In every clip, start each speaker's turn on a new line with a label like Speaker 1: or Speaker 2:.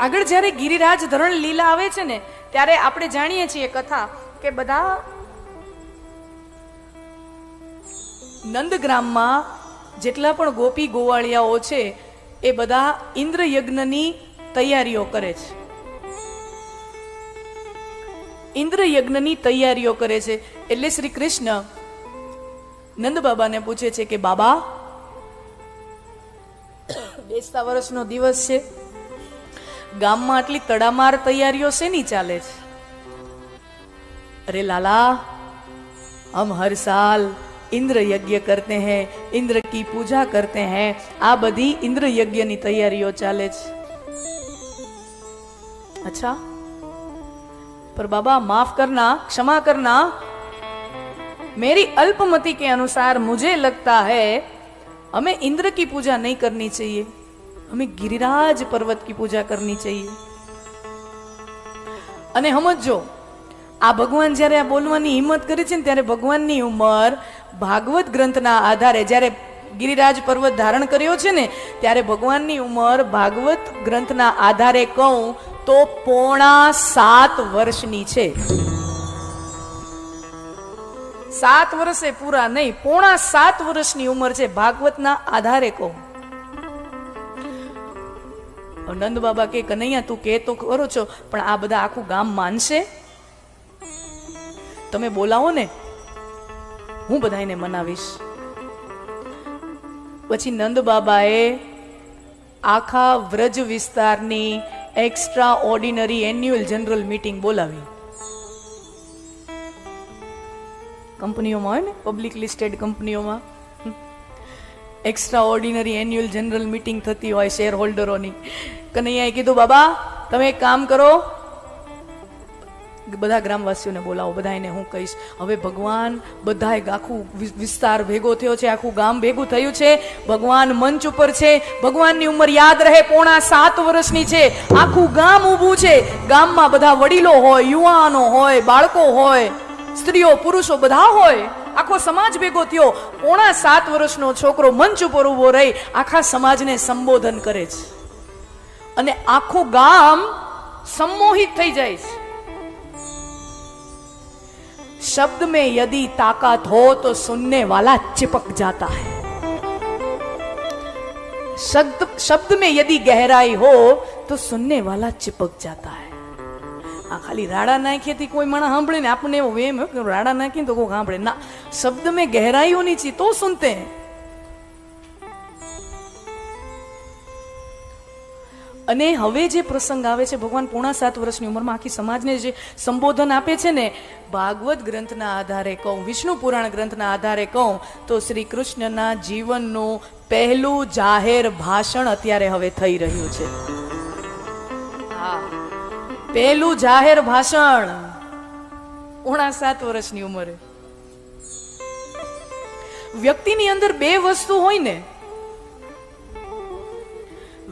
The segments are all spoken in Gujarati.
Speaker 1: આગળ જ્યારે ગિરિરાજ ધરણ લીલા આવે છે ને ત્યારે આપણે જાણીએ છીએ કથા કે બધા નંદગ્રામમાં જેટલા પણ ગોપી ગોવાળિયાઓ છે એ બધા ઇન્દ્ર યજ્ઞની તૈયારીઓ કરે છે. ઇન્દ્ર યજ્ઞની તૈયારીઓ કરે છે. એટલે શ્રી કૃષ્ણ નંદ બાબાને પૂછે છે કે બાબા, બેસતા વર્ષનો દિવસ છે, ગામમાં આટલી તડામાર તૈયારીઓ શેની ચાલે છે? અરે લાલા, हम हर साल इंद्र यज्ञ करते हैं, इंद्र की पूजा करते हैं. આ બધી इंद्र यज्ञ ની તૈયારીઓ ચાલે છે. अच्छा, पर बाबा माफ करना, क्षमा करना, मेरी अल्पमति के अनुसार मुझे लगता है हमें इंद्र की पूजा नहीं करनी चाहिए, हमें गिरिराज पर्वत की पूजा करनी चाहिए. અને સમજો, આ ભગવાન જ્યારે આ બોલવાની હિંમત કરી છે ને ત્યારે ભગવાનની ઉંમર ભાગવત ગ્રંથના આધારે, જ્યારે ગિરિરાજ પર્વત ધારણ કર્યો છે ને ત્યારે ભગવાનની ઉંમર ભાગવત ગ્રંથના આધારે કહું તો 7.5 વર્ષની છે. 7 વર્ષે પૂરા નહીં, 7.5 વર્ષની ઉંમર છે ભાગવતના આધારે કહું. નંદ બાબા કે કનૈયા તું કે તો કરો છો, પણ આ બધા આખું ગામ માનશે? તમે બોલાવો ને, હું બધાને મનાવીશ. પછી નંદ બાબાએ આખા વ્રજ વિસ્તારની extra ordinary annual general meeting બોલાવી. કંપનીઓમાં હોય ને, પબ્લિક લિસ્ટેડ કંપનીઓમાં extra ordinary annual general meeting થતી હોય શેર હોલ્ડરોની. કનૈયાએ કીધું બાબા તમે એક કામ કરો, બધા ગ્રામવાસીઓને બોલાવો, બધાને હું કહીશ. હવે ભગવાન બધાએ આખું વિસ્તાર ભેગો થયો છે, આખું ગામ ભેગું થયું છે, ભગવાન મંચ ઉપર છે, ભગવાનની ઉંમર યાદ રહે 7.5 વર્ષની છે, આખું ગામ ઊભું છે, ગામમાં બધા વડીલો હોય, યુવાનો હોય, બાળકો હોય, સ્ત્રીઓ પુરુષો બધા હોય, આખો સમાજ ભેગો થયો. 7.5 વર્ષનો છોકરો મંચ ઉપર ઉભો રહી આખા સમાજને સંબોધન કરે છે અને આખું ગામ सम्मोहित થઈ જાય છે. शब्द में यदि ताकत हो तो सुनने वाला चिपक जाता है, शब्द में यदि गहराई हो तो सुनने वाला चिपक जाता है. આ ખાલી રાડા નાખીથી કોઈ માણસ સાંભળે ને આપણને એવો વેમ કે રાડા નાખીને તો કોઈ સાંભળે ના, શબ્દ में गहराई होनी चाहिए तो सुनते हैं. અને હવે જે પ્રસંગ આવે છે, ભગવાન 7.5 વર્ષની ઉંમરમાં આખી સમાજને જે સંબોધન આપે છે ને, ભાગવત ગ્રંથના આધારે કહું, વિષ્ણુ પુરાણ ગ્રંથના આધારે કહું તો શ્રી કૃષ્ણના જીવનનું પહેલું જાહેર ભાષણ અત્યારે હવે થઈ રહ્યું છે. હા, પહેલું જાહેર ભાષણ 7.5 વર્ષની ઉંમરે. વ્યક્તિની અંદર 2 વસ્તુ હોય ને,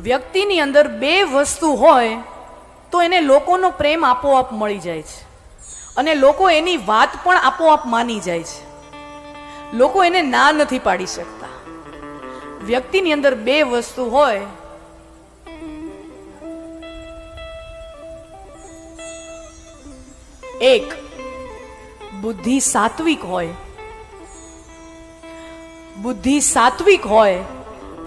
Speaker 1: વ્યક્તિની અંદર 2 વસ્તુ હોય તો એને લોકોનો પ્રેમ આપોઆપ મળી જાય છે અને લોકો એની વાત પણ આપોઆપ માની જાય છે. લોકો એને ના નથી પાડી શકતા. વ્યક્તિની અંદર 2 વસ્તુ હોય, એક બુદ્ધિ સાત્વિક હોય, બુદ્ધિ સાત્વિક હોય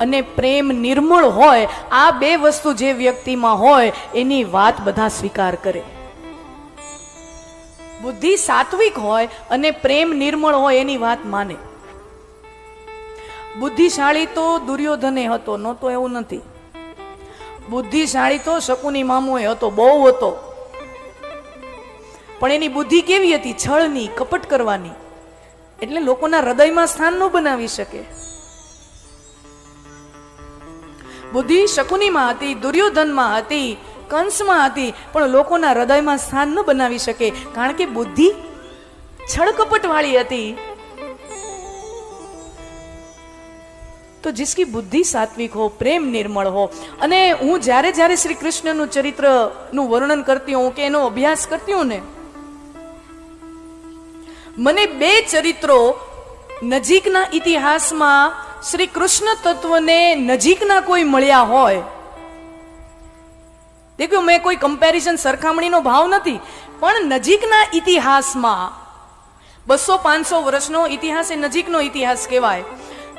Speaker 1: અને પ્રેમ નિર્મળ હોય. આ 2 વસ્તુ જે વ્યક્તિમાં હોય એની વાત બધા સ્વીકાર કરે. બુદ્ધિ સાત્વિક હોય અને પ્રેમ નિર્મળ હોય એની વાત માને. બુદ્ધિશાળી તો દુર્યોધને હતો, નહોતો એવું નથી. બુદ્ધિશાળી તો શકુની મામોએ હતો, બહુ હતો. પણ એની બુદ્ધિ કેવી હતી? છળની, કપટ કરવાની. એટલે લોકોના હૃદયમાં સ્થાન ન બનાવી શકે. બુદ્ધિ શકુનીમાં હતી, દુર્યોધનમાં હતી, કંસમાં હતી, પણ લોકોના હૃદયમાં સ્થાન ન બનાવી શકે, કારણ કે બુદ્ધિ છળકપટ વાળી હતી. તો जिसकी बुद्धि सात्विक हो, प्रेम निर्मल हो. અને હું જ્યારે જ્યારે શ્રી કૃષ્ણનું ચરિત્રનું વર્ણન કરતી હું કે એનો અભ્યાસ કરતી હું ને, મને 2 ચરિત્રો નજીકના ઇતિહાસમાં શ્રી કૃષ્ણ તત્વને નજીકના કોઈ મળ્યા હોય દેખો મેં કોઈ કમ્પેરિઝન સરખામણીનો ભાવ નથી, પણ નજીકના ઇતિહાસમાં 200-500 વર્ષનો ઇતિહાસ એ નજીકનો ઇતિહાસ કહેવાય.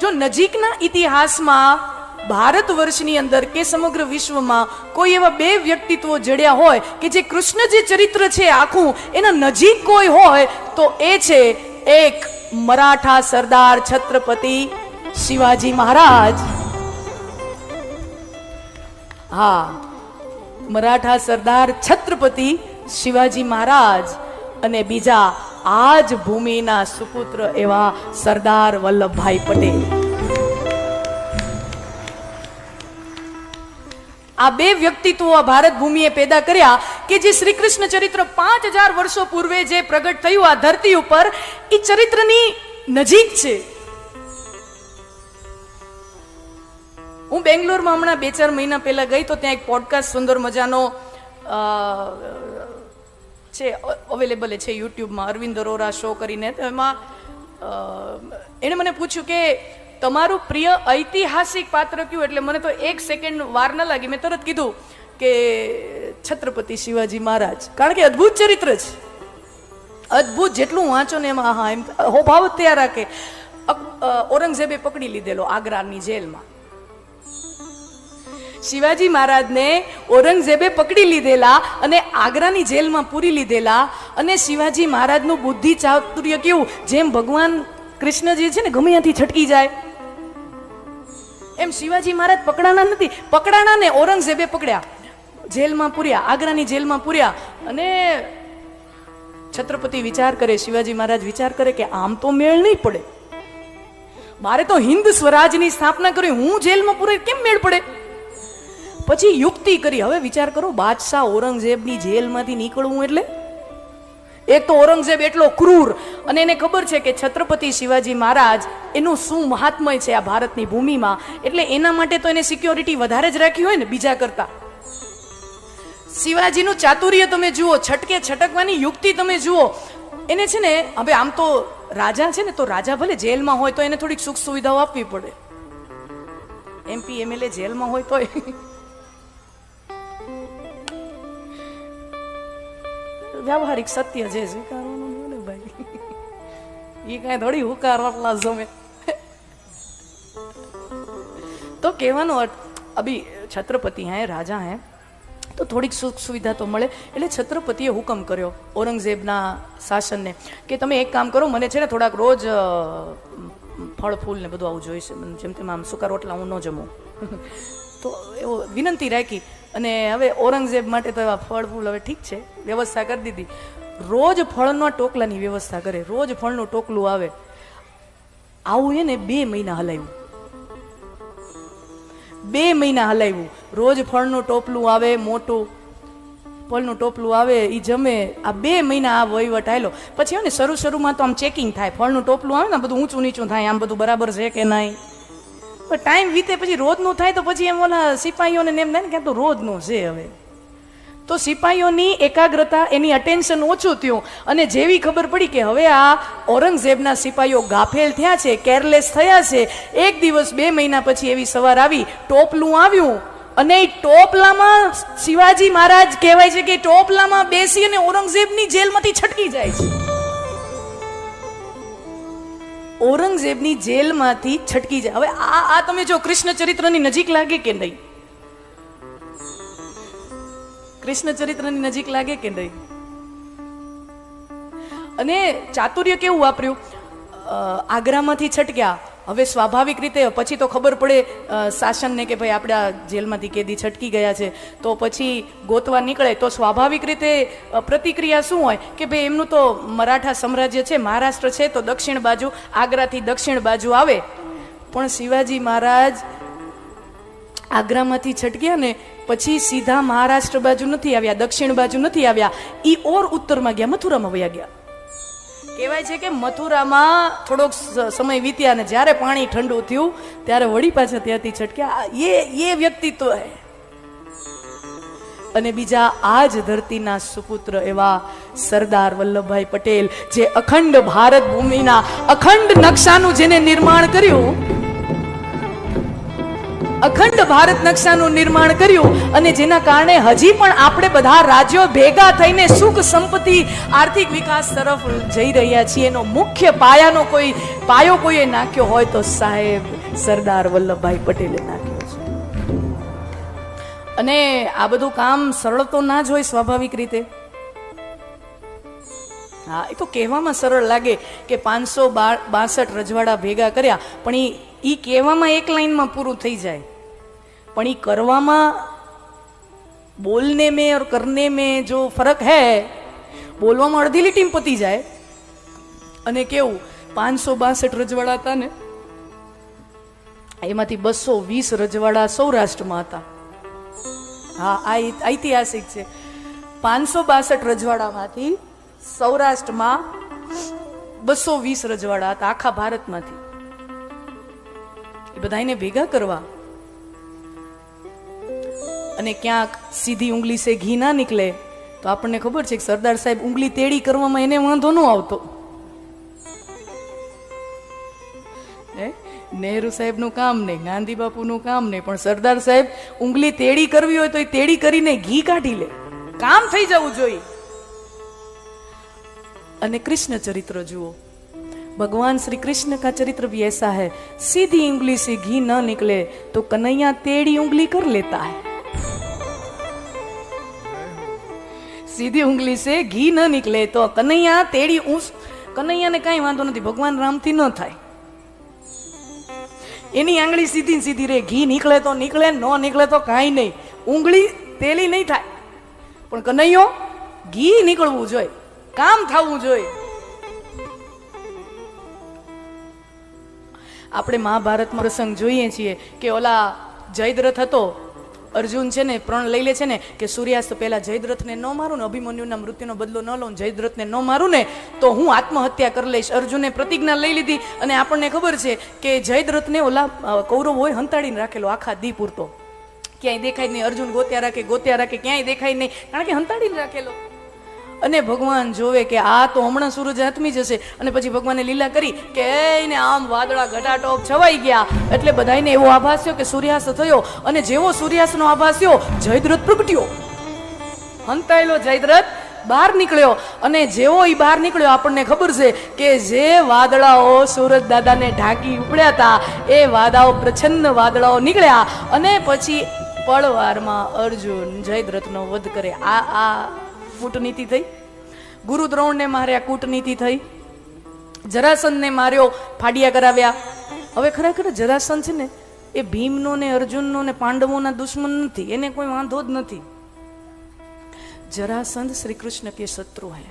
Speaker 1: જો નજીકના ઇતિહાસમાં ભારત વર્ષની અંદર કે સમગ્ર વિશ્વમાં કોઈ એવા બે વ્યક્તિત્વો જડ્યા હોય કે જે કૃષ્ણ જે ચરિત્ર છે આખું એના નજીક કોઈ હોય તો એ છે એક મરાઠા સરદાર છત્રપતિ શિવાજી મહારાજ. હા, મરાઠા સરદાર છત્રપતિ શિવાજી મહારાજ અને બીજા આજ ભૂમિના સુપુત્ર એવા સરદાર વલ્લભભાઈ પટેલ. આ બે વ્યક્તિત્વો આ ભારત ભૂમિએ પેદા કર્યા કે જે શ્રી કૃષ્ણ ચરિત્ર 5000 વર્ષો પૂર્વે જે પ્રગટ થયું આ ધરતી ઉપર એ ચરિત્રની નજીક છે. હું બેંગ્લોરમાં હમણાં 2-4 મહિના પહેલા ગઈ તો ત્યાં એક પોડકાસ્ટ સુંદર મજાનો છે, અવેલેબલ છે યુટ્યુબમાં, અરવિંદ અરોરા શો કરીને. તો એમાં એણે મને પૂછ્યું કે તમારું પ્રિય ઐતિહાસિક પાત્ર કયું? એટલે મને તો 1 સેકન્ડ વાર ન લાગી, મેં તરત કીધું કે છત્રપતિ શિવાજી મહારાજ, કારણ કે અદ્ભુત ચરિત્ર છે, અદ્ભુત. જેટલું વાંચો ને એમાં હા એમ હોભાવ જ તૈયાર રાખે. ઔરંગઝેબે પકડી લીધેલો આગ્રાની જેલમાં. શિવાજી મહારાજને ઔરંગઝેબે પકડી લીધેલા અને આગ્રાની જેલમાં પૂરી લીધેલા. અને શિવાજી મહારાજનું બુદ્ધિ ચાતુર્ય કેવું, જેમ ભગવાન કૃષ્ણજી છે ને ગમે ત્યાંથી છટકી જાય એમ શિવાજી મહારાજ પકડાના નથી. પકડાના ને ઔરંગઝેબે પકડ્યા, જેલમાં પૂર્યા, આગ્રાની જેલમાં પૂર્યા. અને છત્રપતિ વિચાર કરે, શિવાજી મહારાજ વિચાર કરે કે આમ તો મેળ નહીં પડે, મારે તો હિન્દ સ્વરાજની સ્થાપના કરી, હું જેલમાં પૂરે કેમ મેળ પડે? પછી યુક્તિ કરી. હવે વિચાર કરો, બાદશાહ ઔરંગઝેબની જેલમાંથી નીકળવું એટલે એક તો ઔરંગઝેબ એટલો ક્રૂર અને એને ખબર છે કે છત્રપતિ શિવાજી મહારાજ એનું શું મહાત્મય છે આ ભારતની ભૂમિમાં, એટલે એના માટે તો એને સિક્યોરિટી વધારે જ રાખી હોય ને બીજા કરતા. શિવાજીનું ચાતુર્ય તમે જુઓ, છટકવાની યુક્તિ તમે જુઓ. એને છે ને, હવે આમ તો રાજા છે ને, તો રાજા ભલે જેલમાં હોય તો એને થોડીક સુખ સુવિધાઓ આપવી પડે. MP MLA જેલમાં હોય તો વ્યવહારિક સત્ય છે, સ્વીકારવાનું ને ભાઈ, એ કઈ થોડી હુકારવાટલા જમે. તો કહેવાનો અર્થ, અભી છત્રપતિ હે, રાજા હે, તો થોડીક સુખ સુવિધા તો મળે. એટલે છત્રપતિએ હુકમ કર્યો ઔરંગઝેબના શાસનને કે તમે એક કામ કરો, મને છે ને થોડાક રોજ ફળ ફૂલ ને બધું આવું જોઈશે, જેમ તેમ આમ સુકા રોટલા હું ન જમું. તો એવો વિનંતી રાખી. અને હવે ઔરંગઝેબ માટે તો એવા ફળ ફૂલ હવે ઠીક છે વ્યવસ્થા કરી દીધી. રોજ ફળના ટોકલાની વ્યવસ્થા કરે, રોજ ફળનું ટોકલું આવે. આવું એને 2 મહિના હલાવ્યું. 2 મહિના હલાવ્યું. રોજ ફળનું ટોપલું આવે, મોટું ફળનું ટોપલું આવે, એ જમે. આ 2 મહિના આ વહીવટ આવેલો. પછી ને શરૂમાં તો આમ ચેકિંગ થાય, ફળનું ટોપલું આવે ને બધું ઊંચું નીચું થાય, આમ બધું બરાબર છે કે નહીં. ટાઈમ વીતે પછી રોજનું થાય તો પછી એમ ઓલા સિપાહીઓને એમ થાય ને કે તો રોજનું છે. હવે તો સિપાહીઓની એકાગ્રતા, એની અટેન્શન ઓછું થયું. અને જેવી ખબર પડી કે હવે આ ઔરંગઝેબના સિપાહીઓ ગાફેલ થયા છે, કેરલેસ થયા છે, એક દિવસ 2 મહિના પછી એવી સવાર આવી, ટોપલું આવ્યું અને એ ટોપલામાં શિવાજી મહારાજ કહેવાય છે કે ટોપલામાં બેસી અને ઔરંગઝેબની જેલમાંથી છટકી જાય છે. ઔરંગઝેબની જેલમાંથી છટકી જાય. હવે આ તમે જો કૃષ્ણ ચરિત્રની નજીક લાગે કે નહીં? કૃષ્ણ ચરિત્રની નજીક લાગે કે નહીં? અને ચાતુર્ય કેવું વાપર્યું? આગ્રામાંથી છટક્યા. હવે સ્વાભાવિક રીતે પછી તો ખબર પડે શાસનને કે ભાઈ આપણે આ જેલમાંથી કેદી છટકી ગયા છે, તો પછી ગોતવા નીકળે. તો સ્વાભાવિક રીતે પ્રતિક્રિયા શું હોય કે ભાઈ એમનું તો મરાઠા સામ્રાજ્ય છે, મહારાષ્ટ્ર છે, તો દક્ષિણ બાજુ, આગ્રાથી દક્ષિણ બાજુ આવે. પણ શિવાજી મહારાજ આગ્રામાંથી છટક્યા ને પછી સીધા મહારાષ્ટ્ર બાજુ નથી આવ્યા, દક્ષિણ બાજુ નથી આવ્યા, ઈ ઓર ઉત્તરમાં ગયા, મથુરામાં વયા ગયા. કહેવાય છે કે મથુરામાં થોડોક સમય વીત્યા અને જ્યારે પાણી ઠંડુ થયું ત્યારે વળી પાછા ત્યાંથી છટક્યા. એ વ્યક્તિત્વ હે. અને બીજા આ જ ધરતીના સુપુત્ર એવા સરદાર વલ્લભભાઈ પટેલ, જે અખંડ ભારત ભૂમિના અખંડ નકશાનું જેને નિર્માણ કર્યું, અખંડ ભારત નકશાનું નિર્માણ કર્યું, અને જેના કારણે હજી પણ આપણે બધા રાજ્યો ભેગા થઈને સુખ સંપત્તિ આર્થિક વિકાસ તરફ જઈ રહ્યા છીએ. એનો મુખ્ય પાયો કોઈએ નાખ્યો હોય તો સાહેબ સરદાર વલ્લભભાઈ પટેલે નાખ્યો છે. અને આ બધું કામ સરળ તો ના જ હોય સ્વાભાવિક રીતે. હા, એ તો કહેવામાં સરળ લાગે કે 562 રજવાડા ભેગા કર્યા, પણ એ કહેવામાં એક લાઈનમાં પૂરું થઈ જાય, પણ એ કરવામાં બોલને में और करने में जो फर्क है, બોલવામાં અડધી લીટીમાં પતી જાય. અને કેવું 562 રજવાડા હતા ને, એમાંથી 220 રજવાડા સૌરાષ્ટ્રમાં હતા. હા, આ ઐતિહાસિક છે. 562 રજવાડામાંથી સૌરાષ્ટ્રમાં 220 રજવાડા હતા આખા ભારતમાંથી. એ બધાને ભેગા કરવા, અને ક્યાંક સીધી ઉંગલી સે ઘી ના નીકળે તો આપણને ખબર છે કે સરદાર સાહેબ ઉંગલી તેડી કરવામાં એને વાંધો ન આવતો. નહેરુ સાહેબ નું કામ નહીં, ગાંધી બાપુ નું કામ નહીં, પણ સરદાર સાહેબ ઉંગલી તેડી કરવી હોય તો એ તેડી કરીને ઘી કાઢી લે, કામ થઈ જવું જોઈએ. અને कृष्ण चरित्र जुओ, भगवान श्री कृष्ण का चरित्र भी ऐसा है. सीधी उंगली से घी न निकले तो कन्हैया टेढ़ी उंगली कर लेता है. सीधी उंगली से घी न निकले तो कन्हैया टेढ़ी कन्हैया ने कई वांधो नहीं, भगवान राम थी न थाय. एनी आंगળી સીધી સીધી રે, ઘી નીકળે તો નીકળે, ન નીકળે તો કાંઈ નહીં, ઉંગળી તેલી નહીં થાય, પણ કનૈયો ઘી નીકળવું જોઈએ, કામ થવું જોઈએ. આપણે મહાભારતમાં પ્રસંગ જોઈએ છીએ કે ઓલા જયદ્રથ હતો, અર્જુન છે ને પ્રણ લઈ લે છે ને કે સૂર્યાસ્ત પહેલા જયદ્રથને ન મારું ને, અભિમન્યુના મૃત્યુનો બદલો ન લઉં, જયદ્રથને ન મારું ને તો હું આત્મહત્યા કરી લઈશ. અર્જુને પ્રતિજ્ઞા લઈ લીધી, અને આપણને ખબર છે કે જયદ્રથને ઓલા કૌરવોએ હંતાડીને રાખેલો આખા દી પૂરતો. ક્યાંય દેખાય નહીં, અર્જુન ગોત્યા રાખે, ક્યાંય દેખાય નહીં, કારણ કે હંતાડીને રાખેલો. અને ભગવાન જોવે કે આ તો હમણાં સૂરજ આથમી જશે, અને પછી ભગવાને લીલા કરી કે એને આમ વાદળા ઘટાટોપ છવાઈ ગયા, એટલે બધાને એવો આભાસ થયો કે સૂર્યાસ્ત થયો. અને જેવો સૂર્યાસ્તનો આભાસ થયો, જયદ્રથ પ્રગટ્યો, હંતાયેલો જયદ્રથ બહાર નીકળ્યો. અને જેવો એ બહાર નીકળ્યો, આપણને ખબર છે કે જે વાદળાઓ સૂરજ દાદાને ઢાંકી ઉપડ્યા હતા, એ વાદળાઓ પ્રછન્ન વાદળાઓ નીકળ્યા, અને પછી પળવારમાં અર્જુન જયદ્રથનો વધ કરે. આ કૂટનીતિ થઈ. ગુરુ દ્રોણને માર્યા, કૂટનીતિ થઈ. જરાસંધને માર્યો, ફાડિયા કરાવ્યા. હવે ખરેખર જરાસંધ છે ને એ ભીમનો ને અર્જુનનો ને પાંડવોના દુશ્મન નથી, એને કોઈ વાંધો જ નથી. જરાસંધ શ્રી કૃષ્ણ કે શત્રુ હૈ.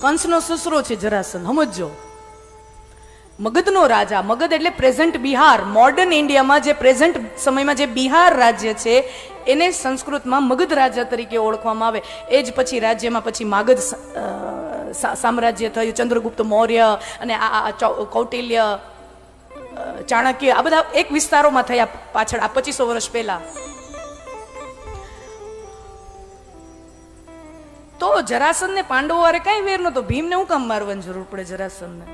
Speaker 1: કંસનો સસરો છે જરાસંધ, સમજો. મગધનો રાજા, મગધ એટલે પ્રેઝન્ટ બિહાર, મોડર્ન ઇન્ડિયામાં જે પ્રેઝન્ટ સમયમાં જે બિહાર રાજ્ય છે એને સંસ્કૃતમાં મગધ રાજા તરીકે ઓળખવામાં આવે. એ જ પછી રાજ્યમાં પછી માગધ સામ્રાજ્ય થયું, ચંદ્રગુપ્ત મૌર્ય અને આ કૌટિલ્ય, ચાણક્ય, આ બધા એક વિસ્તારોમાં થયા પાછળ, આ 2500 વર્ષ પહેલા. તો જરાસંધને પાંડવો વારે કઈ વેર નતો, ભીમને હું કામ મારવાની જરૂર પડે જરાસંધને?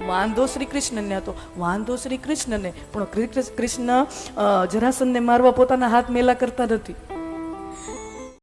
Speaker 1: વાંધો શ્રી કૃષ્ણને હતો, વાંધો શ્રી કૃષ્ણને, પણ કૃષ્ણ જરાસંધને મારવા પોતાના હાથ મેલા કરતા નથી.